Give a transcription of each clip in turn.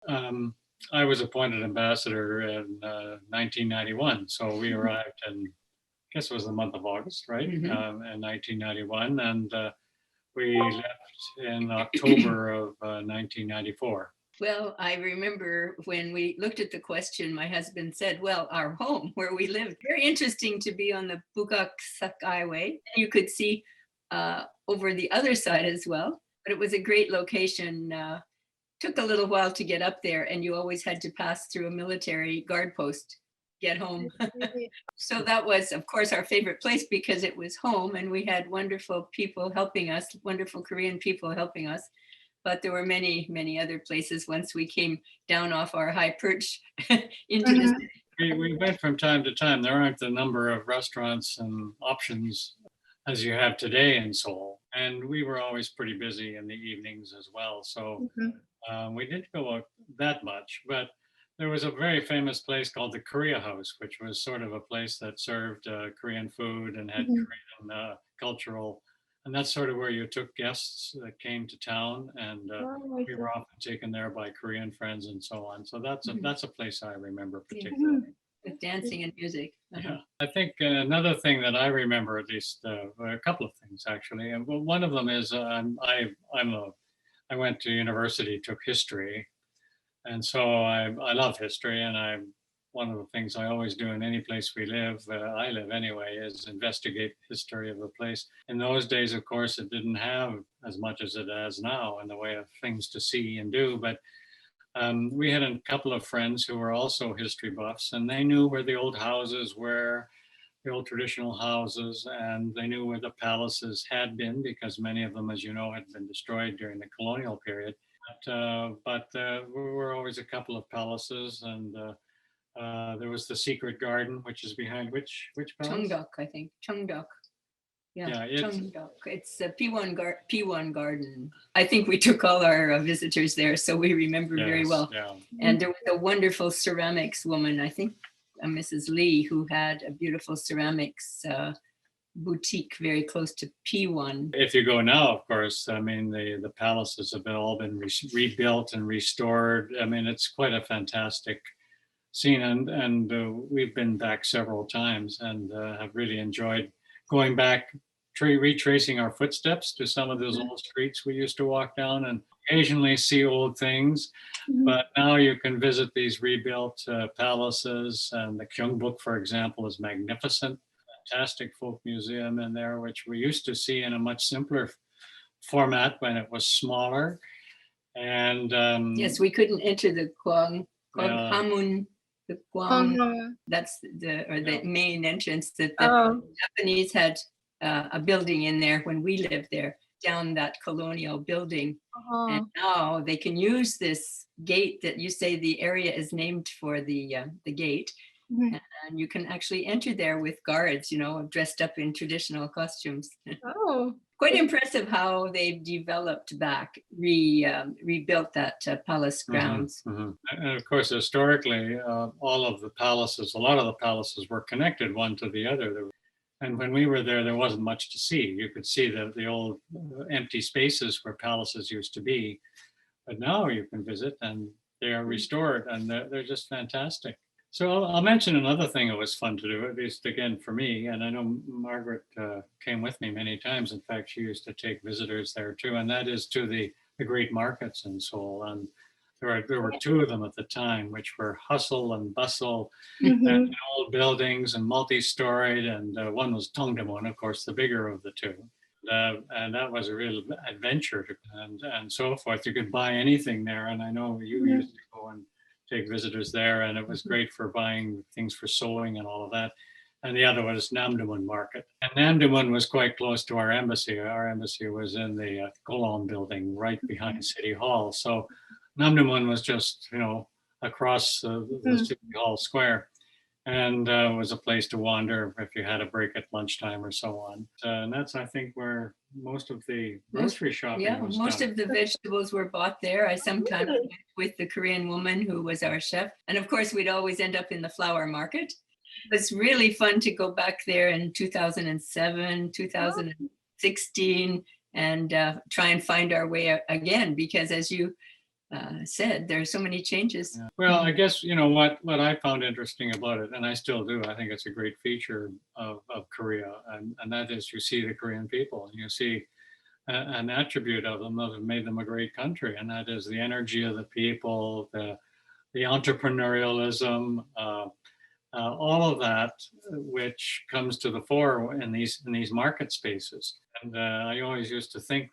I was appointed ambassador in 1991. So we arrived in, I guess it was the month of August, right? In 1991. And we left in October of 1994. Well, I remember when we looked at the question, my husband said, well, our home where we lived, very interesting to be on the Bukak Highway. You could see over the other side as well, but it was a great location. Took a little while to get up there, and you always had to pass through a military guard post, get home. So that was, of course, our favorite place because it was home and we had wonderful people helping us, wonderful Korean people helping us. But there were many, many other places once we came down off our high perch into the city. We went from time to time. There aren't the number of restaurants and options as you have today in Seoul. And we were always pretty busy in the evenings as well. So we didn't go out that much. But there was a very famous place called the Korea House, which was sort of a place that served Korean food and had Korean cultural. And that's sort of where you took guests that came to town, and we were often taken there by Korean friends and so on. So that's a place I remember particularly. With dancing and music. Yeah, I think another thing that I remember, at least a couple of things actually. And one of them is I went to university, took history, and so I love history, and one of the things I always do in any place I live anyway, is investigate the history of a place. In those days, of course, it didn't have as much as it has now in the way of things to see and do, but we had a couple of friends who were also history buffs, and they knew where the old houses were, the old traditional houses, and they knew where the palaces had been, because many of them, as you know, had been destroyed during the colonial period. But there were always a couple of palaces, and there was the secret garden, which is behind which palace? Cheongdeok, I think. Cheongdeok. Yeah, Cheongdeok. It's a P1 garden. I think we took all our visitors there, so we remember very well. Yeah. And there was a wonderful ceramics woman, I think Mrs. Lee, who had a beautiful ceramics boutique very close to P1. If you go now, of course, I mean, the palaces have all been rebuilt and restored. I mean, it's quite a fantastic scene, and we've been back several times and have really enjoyed going back, retracing our footsteps to some of those old streets we used to walk down and occasionally see old things. But now you can visit these rebuilt palaces, and the Gyeongbuk, for example, is magnificent. Fantastic folk museum in there, which we used to see in a much simpler format when it was smaller. And yes, we couldn't enter the Gwanghwamun. The Guam, that's the main entrance. That the Japanese had a building in there when we lived there, down that colonial building. And now they can use this gate that you say the area is named for the gate. And you can actually enter there with guards, dressed up in traditional costumes. Quite impressive how they've developed back, rebuilt that palace grounds. And of course, historically, all of the palaces, a lot of the palaces were connected one to the other. And when we were there wasn't much to see. You could see the old empty spaces where palaces used to be. But now you can visit, and they are restored, and they're just fantastic. So I'll mention another thing that was fun to do, at least again for me, and I know Margaret came with me many times. In fact, she used to take visitors there too, and that is to the great markets in Seoul. And there were two of them at the time, which were hustle and bustle, and old buildings and multi-storied, and one was Dongdaemun, of course, the bigger of the two. And that was a real adventure and so forth. You could buy anything there, and I know you used to go and take visitors there, and it was great for buying things for sewing and all of that. And the other was Namdaemun Market. And Namdaemun was quite close to our embassy. Our embassy was in the Golon building right behind City Hall. So Namdaemun was just, across the City Hall Square, and was a place to wander if you had a break at lunchtime or so on. And that's, I think, where most of the grocery shopping was most done. of the vegetables were bought there. I sometimes went with the Korean woman who was our chef. And of course, we'd always end up in the flower market. It's really fun to go back there in 2007, 2016, and try and find our way again, because as you said, there are so many changes. Yeah. Well, I guess, what I found interesting about it, and I still do, I think it's a great feature of Korea, and that is you see the Korean people, and you see an attribute of them that have made them a great country, and that is the energy of the people, the entrepreneurialism, all of that, which comes to the fore in these market spaces. And I always used to think,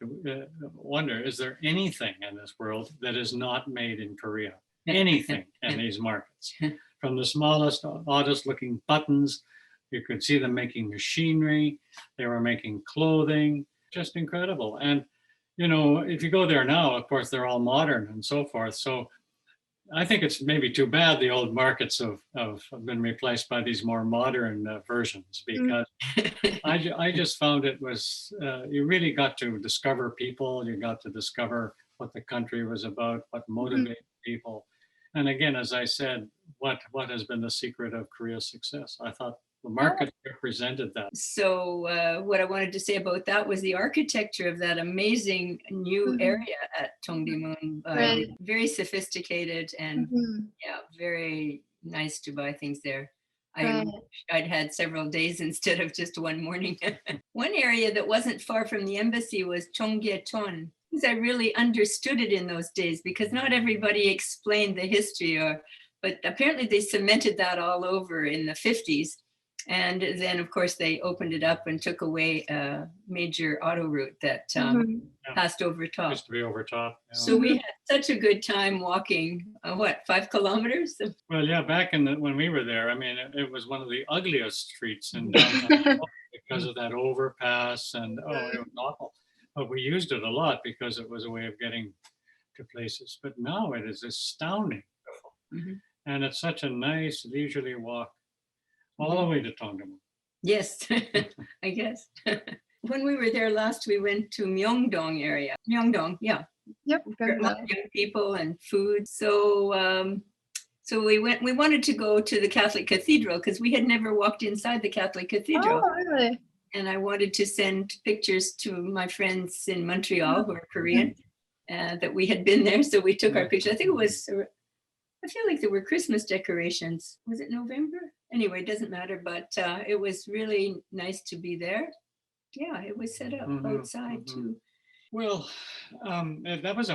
wonder, is there anything in this world that is not made in Korea? Anything in these markets, from the smallest, oddest looking buttons. You could see them making machinery. They were making clothing. Just incredible. And if you go there now, of course, they're all modern and so forth. So I think it's maybe too bad the old markets have been replaced by these more modern versions, because I just found it was, you really got to discover people, you got to discover what the country was about, what motivated people. And again, as I said, what has been the secret of Korea's success? I thought the market represented that. So what I wanted to say about that was the architecture of that amazing new area at Dongdaemun. Right. Very sophisticated and yeah, very nice to buy things there. Right. I'd had several days instead of just one morning. One area that wasn't far from the embassy was Cheonggaecheon. I really understood it in those days, because not everybody explained the history, but apparently they cemented that all over in the 50s. And then, of course, they opened it up and took away a major auto route that passed over top. Used to be over top. Yeah. So we had such a good time walking, 5 kilometers? Well, yeah, back when we were there, I mean, it was one of the ugliest streets in downtown because of that overpass, and it was awful. But we used it a lot because it was a way of getting to places. But now it is astounding. And it's such a nice leisurely walk all the way to Dongdaemun. Yes, I guess. When we were there last, we went to Myeongdong area. Myeongdong, yeah. Yep. There are a lot of young people and food. So we wanted to go to the Catholic Cathedral, because we had never walked inside the Catholic Cathedral. Oh, really? And I wanted to send pictures to my friends in Montreal who are Korean, that we had been there. So we took our picture. I think it was, I feel like there were Christmas decorations. Was it November? Anyway, it doesn't matter, but it was really nice to be there. Yeah, it was set up outside too. Well, this is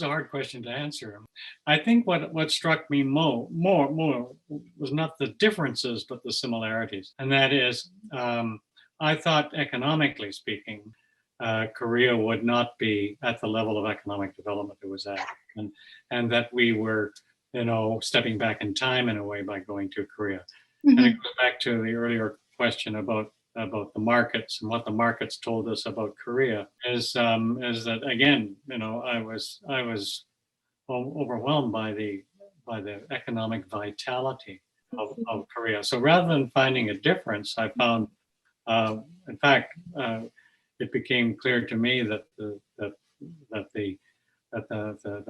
a hard question to answer. I think what struck me more was not the differences, but the similarities. And that is, I thought, economically speaking, Korea would not be at the level of economic development it was at. And that we were, stepping back in time in a way by going to Korea. And it goes back to the earlier question about the markets, and what the markets told us about Korea is that, again, I was overwhelmed by the economic vitality of Korea. So rather than finding a difference, I found, in fact, it became clear to me that the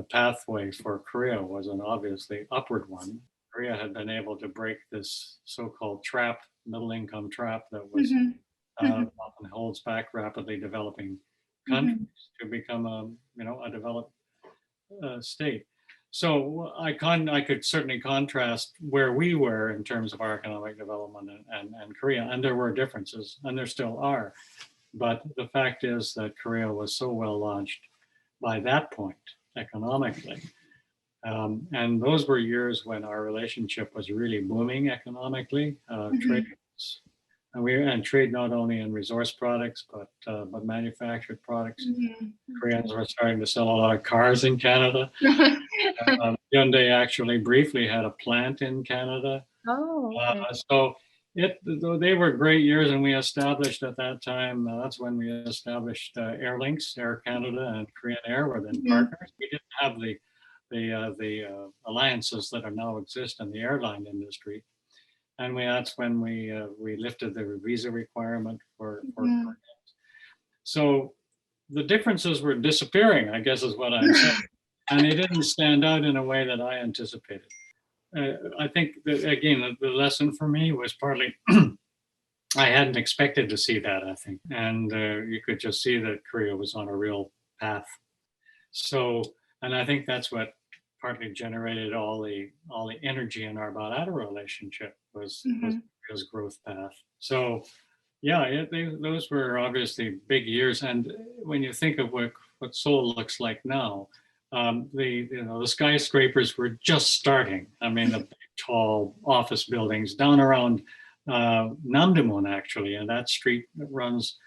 pathway for Korea was an obviously upward one. Korea had been able to break this so-called trap, middle-income trap, that was often holds back rapidly developing countries to become a developed state. So I could certainly contrast where we were in terms of our economic development and Korea, and there were differences, and there still are. But the fact is that Korea was so well launched by that point economically. And those were years when our relationship was really booming economically. Trade, and trade not only in resource products, but manufactured products. Koreans were starting to sell a lot of cars in Canada. Hyundai actually briefly had a plant in Canada. So they were great years, and we established at that time, that's when we established Air Links, Air Canada, and Korean Air were then partners. We didn't have the alliances that are now exist in the airline industry. And that's when we lifted the visa requirement for Koreans. So the differences were disappearing, I guess is what I'm saying. And they didn't stand out in a way that I anticipated. I think that, again, the lesson for me was partly I hadn't expected to see that, I think. And you could just see that Korea was on a real path. So And I think that's what partly generated all the energy in our bilateral relationship was Mhm. Korea's growth path. So yeah, those were obviously big years. And when you think of what Seoul looks like now, the skyscrapers were just starting. I mean, the big, tall office buildings down around Namdaemun actually, and that street that runs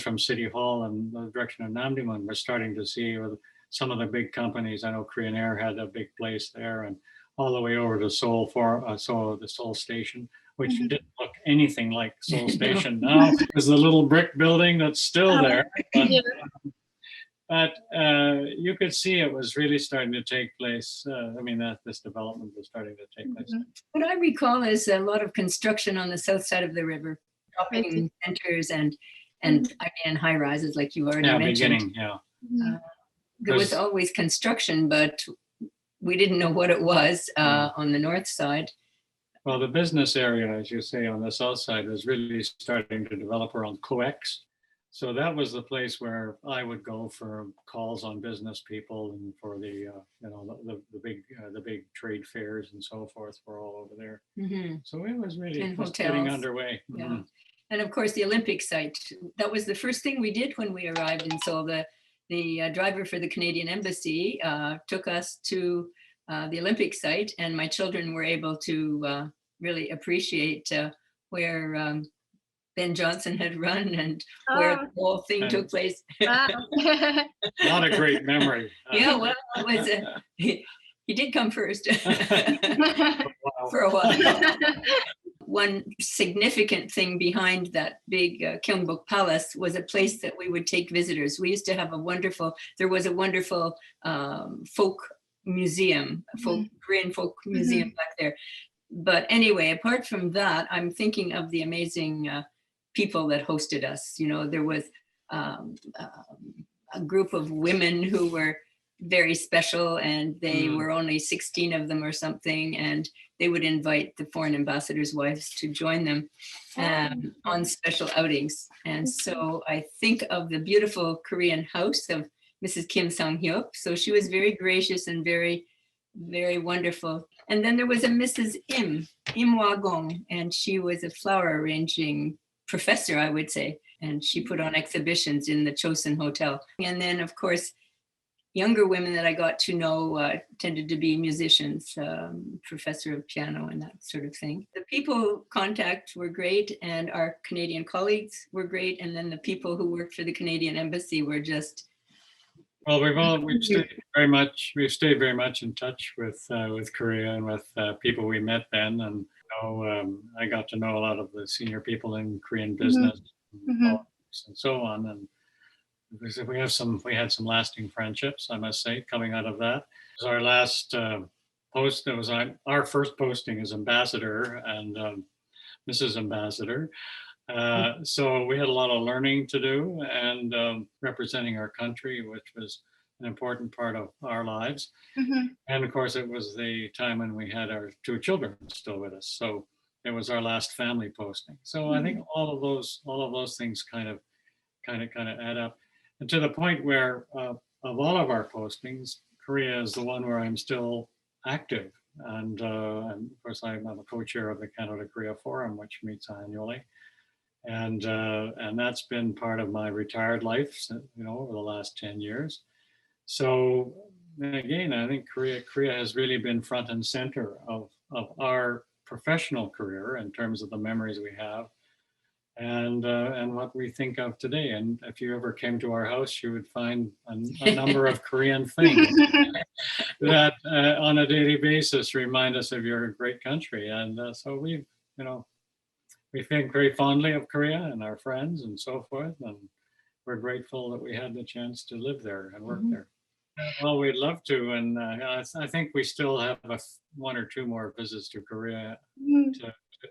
from City Hall in the direction of Namdaemun. We're starting to see with some of the big companies. I know Korean Air had a big place there, and all the way over to Seoul the Seoul Station, which Mhm. didn't look anything like Seoul No. Station now. There's the little brick building that's still there, but Yeah. you could see it was really starting to take place. I mean, that this development was starting to take place. Mhm. What I recall is a lot of construction on the south side of the river, I see. shopping centers and Mhm. and high rises, like you already Yeah, mentioned. beginning. Yeah, Mhm. There was Because always construction, but we didn't know what it was on the north side. well, the business area, as you say, on the south side was really starting to develop around COEX. So that was the place where I would go for calls on business people and for the big trade fairs and so forth were all over there. Mhm. So it was really And just getting hotels. underway. Yeah. Mhm. And of course, the Olympic site. That was the first thing we did when we arrived in Seoul. The driver for the Canadian Embassy took us to the Olympic site, and my children were able to really appreciate where Ben Johnson had run and where Oh, the whole thing took And place. wow. not a great memory. Yeah, well, it was he did come first Wow. for a while. One significant thing behind that big Gyeongbok Palace was a place that we would take visitors. We used to have there was a wonderful folk museum, Korean folk museum Mhm. back there. But anyway, apart from that, I'm thinking of the amazing people that hosted us. You know, there was a group of women who were very special, and they were only 16 of them or something, and they would invite the foreign ambassadors' wives to join them on special outings. And so I think of the beautiful Korean house of Mrs. Kim Sang-hyuk. So she was very gracious and very, very wonderful. And then there was a Mrs. Im Wa-gong, and she was a flower arranging professor, I would say. And she put on exhibitions in the Chosun Hotel. And then, of course, younger women that I got to know tended to be musicians, professor of piano and that sort of thing. The people contact were great, and our Canadian colleagues were great. And then the people who worked for the Canadian Embassy were just Well, we've stayed very much in touch with Korea and with people we met then, and I got to know a lot of the senior people in Korean business and Mhm. politics and so on, and we had some lasting friendships, I must say, coming out of that. It was our last post. It was our first posting as ambassador and Mrs. Ambassador. So we had a lot of learning to do and representing our country, which was an important part of our lives. Mhm. And of course, it was the time when we had our two children still with us. So it was our last family posting. So I think all of those things kind of add up, and to the point where of all of our postings, Korea is the one where I'm still active. And of course, I'm a co-chair of the Canada Korea Forum, which meets annually, and that's been part of my retired life, over the last 10 years. So again, I think Korea has really been front and center of our professional career in terms of the memories we have and what we think of today. And if you ever came to our house, you would find a number of Korean things that on a daily basis remind us of your great country. And so we think very fondly of Korea and our friends and so forth. And we're grateful that we had the chance to live there and work there. Well, we'd love to, and I think we still have one or two more visits to Korea Mhm.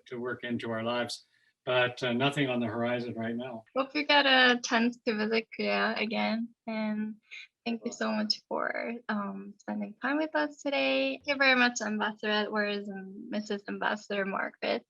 to work into our lives, but nothing on the horizon right now. Hope you get a chance to visit Korea again. And thank you so much for spending time with us today. Thank you very much, Ambassador Edwards and Mrs. Ambassador Margaret.